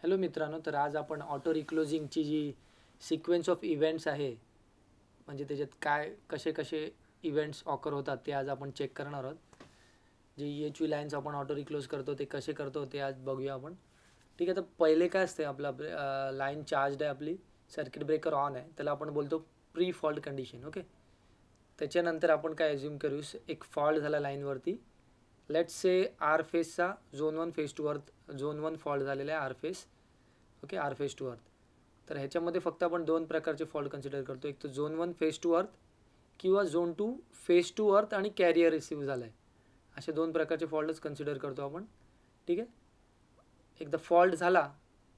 Hello मित्रांनो, तर आज आपण ऑटो रिक्लोजिंगची जी सिक्वेन्स ऑफ इव्हेंट्स आहे, म्हणजे त्याच्यात काय कसे कसे इव्हेंट्स ऑकर होतात ते आज आपण चेक करणार आहोत. जे EHV लाईन्स आपण ऑटो रिक्लोज करतो ते कसे करतो ते आज बघूया आपण. ठीक आहे, तर पहिले काय असते, आपला लाईन चार्जड आहे, आपली सर्किट ब्रेकर ऑन आहे, त्याला आपण बोलतो प्री फॉल्ट कंडिशन. ओके, त्याच्यानंतर आपण काय अज्युम करू, एक फॉल्ट झाला लाईनवरती. लेट्स से आर फेसचा zone 1 phase to earth, zone 1 fault झालेला आहे R phase. Okay, R phase to earth. तर ह्याच्यामध्ये फक्त आपण दोन प्रकारचे फॉल्ट कन्सिडर करतो, एक तर झोन 1 फेस टू अर्थ किंवा झोन 2 फेस टू अर्थ आणि कॅरियर रिसीव्ह झाला आहे, असे दोन प्रकारचे फॉल्टच कन्सिडर करतो आपण. ठीक आहे, एकदा फॉल्ट झाला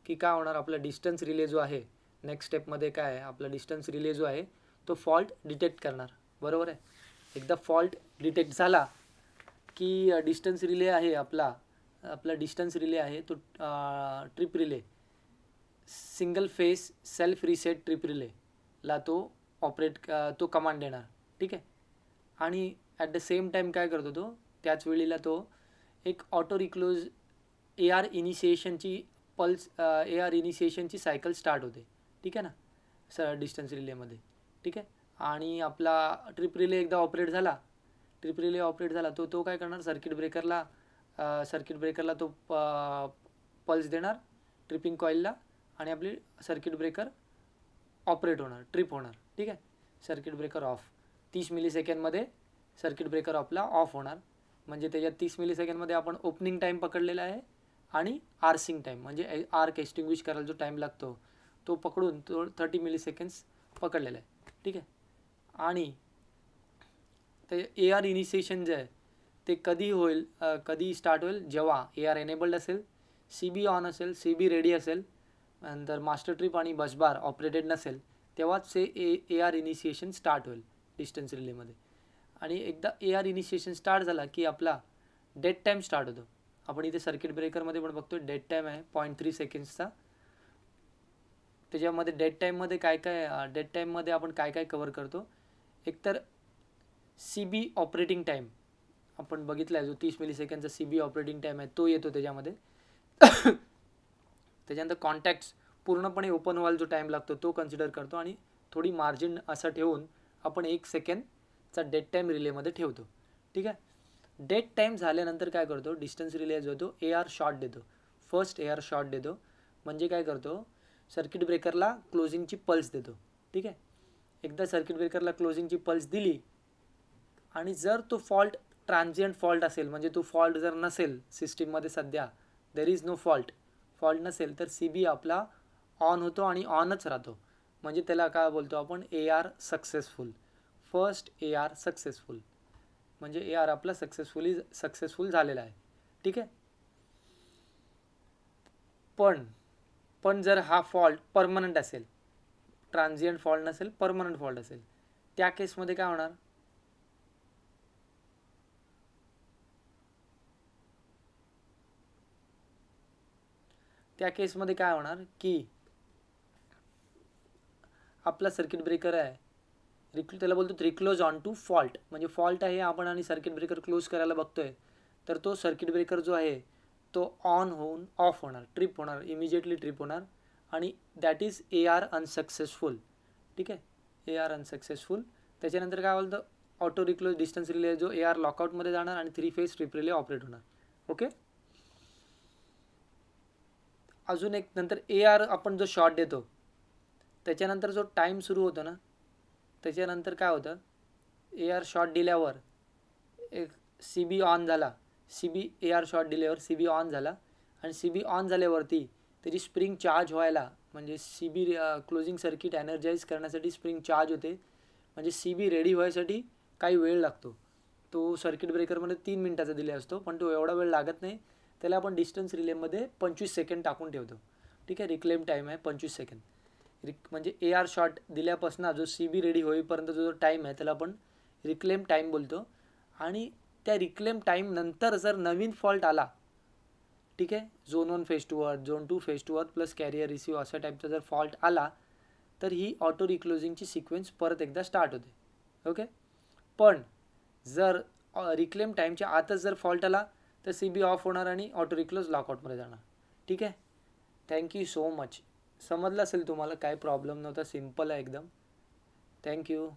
की काय होणार, आपला डिस्टन्स रिले जो आहे, नेक्स्ट स्टेपमध्ये काय आहे, आपला डिस्टन्स रिले जो आहे तो फॉल्ट डिटेक्ट करणार. बरोबर आहे, एकदा फॉल्ट डिटेक्ट झाला की डिस्टन्स रिले आहे आपला डिस्टन्स रिले आहे तो trip relay, single phase self reset trip रिलेला तो ऑपरेट तो कमांड देणार. ठीक आहे, आणि ॲट द सेम टाईम काय करतो तो, त्याच वेळेला तो एक ऑटो रिक्लोज AR इनिशिएशनची AR इनिशिएशनची सायकल स्टार्ट होते. ठीक आहे ना, डिस्टन्स रिलेमध्ये. ठीक आहे, आणि आपला ट्रिप रिले एकदा ऑपरेट झाला, तो काय करणार, सर्किट ब्रेकरला तो पल्स देणार ट्रिपिंग कॉईलला, आणि आपली सर्किट ब्रेकर ऑपरेट होणार, ट्रिप होणार. ठीक आहे, सर्किट ब्रेकर ऑफ. 30 मिलीसेकंडमध्ये सर्किट ब्रेकर आपला ऑफ होणार. म्हणजे त्याच्यात 30 मिलीसेकंडमध्ये आपण ओपनिंग टाईम पकडलेला आहे आणि आर्सिंग टाईम म्हणजे आर्क एक्स्टिंग्विश करायला जो टाईम लागतो तो पकडून तो 30 मिलीसेकंड्स पकडलेला आहे. ठीक आहे, आणि ते AR इनिशिएशन जे आहे ते कधी स्टार्ट होईल, जेव्हा AR एनेबल्ड असेल, CB ऑन असेल, CB रेडी असेल, नंतर मास्टर ट्रिप आणि बसबार ऑपरेटेड नसेल, तेव्हाच ते AR इनिशिएशन स्टार्ट होईल डिस्टन्स रिलेमध्ये. आणि एकदा AR इनिशिएशन स्टार्ट झाला की आपला डेड टाईम स्टार्ट होतो. आपण इथे सर्किट ब्रेकरमध्ये पण बघतो डेड टाईम आहे 0.3 सेकंड्सचा. त्याच्यामध्ये डेड टाईममध्ये आपण काय काय कवर करतो, एकतर CB ऑपरेटिंग टाईम आपण बघितला आहे, जो 30 मिलीसेकंडचा CB ऑपरेटिंग टाईम आहे तो येतो त्याच्यामध्ये. त्याच्यानंतर कॉन्टॅक्ट्स पूर्णपणे ओपन व्हायला जो टाईम लागतो तो कन्सिडर करतो, आणि थोडी मार्जिन असं ठेवून आपण 1 सेकंडचा डेड टाईम रिलेमध्ये ठेवतो. ठीक आहे, डेड टाईम झाल्यानंतर काय करतो, डिस्टन्स रिले जो तो AR शॉट देतो, फर्स्ट AR शॉट देतो. म्हणजे काय करतो, सर्किट ब्रेकरला क्लोजिंगची पल्स देतो. ठीक आहे, एकदा सर्किट ब्रेकरला क्लोजिंगची पल्स दिली, आणि जर तो फॉल्ट ट्रान्झिएंट फॉल्ट असेल, म्हणजे तो फॉल्ट जर नसेल सिस्टीममध्ये, सध्या देर इज नो फॉल्ट नसेल, तर CB आपला ऑन होतो आणि ऑनच राहतो. म्हणजे त्याला काय बोलतो आपण, AR successful, first AR successful, म्हणजे AR आपला सक्सेसफुल झालेला आहे. ठीक आहे, पण जर हा फॉल्ट परमनंट असेल, ट्रान्झिएंट फॉल्ट नसेल, परमनंट फॉल्ट असेल, त्या केसमध्ये काय होणार, की आपला सर्किट ब्रेकर आहे, त्याला बोलतो रिक्लोज ऑन टू फॉल्ट. म्हणजे फॉल्ट आहे आपण आणि सर्किट ब्रेकर क्लोज करायला बघतोय, तर तो सर्किट ब्रेकर जो आहे तो ऑन होऊन ऑफ होणार, ट्रिप होणार, इमिजिएटली ट्रिप होणार, आणि दॅट इज AR अनसक्सेसफुल. ठीक आहे, AR अनसक्सेसफुल. त्याच्यानंतर काय बोलतं, ऑटो रिक्लोज डिस्टन्स रिले जो AR लॉकआउटमध्ये जाणार आणि 3 फेज ट्रिप रिले ऑपरेट होणार. ओके, अजून एक नंतर AR आपण जो शॉट देतो त्याच्यानंतर जो टाईम सुरू होतो ना, त्याच्यानंतर काय होतं, AR शॉट दिल्यावर एक CB ऑन झाला, AR शॉट दिल्यावर CB ऑन झाला, आणि CB ऑन झाल्यावरती त्याची स्प्रिंग चार्ज व्हायला, म्हणजे CB क्लोजिंग सर्किट एनर्जाइज करण्यासाठी स्प्रिंग चार्ज होते, म्हणजे CB रेडी व्हायसाठी काही वेळ लागतो. तो सर्किट ब्रेकरमध्ये 3 मिनिटाचा दिले असतो, पण तो एवढा वेळ लागत नाही. त्याला आपण डिस्टन्स रिलेमध्ये 25 सेकंड टाकून ठेवतो. ठीक आहे, रिक्लेम टाईम आहे 25 सेकंड. म्हणजे AR शॉट दिल्यापासून जो CB रेडी होईपर्यंत जो टाईम आहे त्याला आपण रिक्लेम टाईम बोलतो. आणि त्या रिक्लेम टाईम नंतर जर नवीन फॉल्ट आला, ठीक आहे, zone 1 phase to earth, zone 2 phase to earth plus carrier receive अशा टाईपचा जर फॉल्ट आला, तर ही ऑटो रिक्लोजिंगची सिक्वेन्स परत एकदा स्टार्ट होते. ओके, पण जर रिक्लेम टाईमच्या आतच जर फॉल्ट आला तर CB ऑफ होणार आणि ऑटो रिक्लोज लॉकआउटमध्ये जाणार. ठीक आहे, थँक्यू सो मच. समजलं असेल तुम्हाला, काय प्रॉब्लेम नव्हता, सिम्पल आहे एकदम. थँक्यू.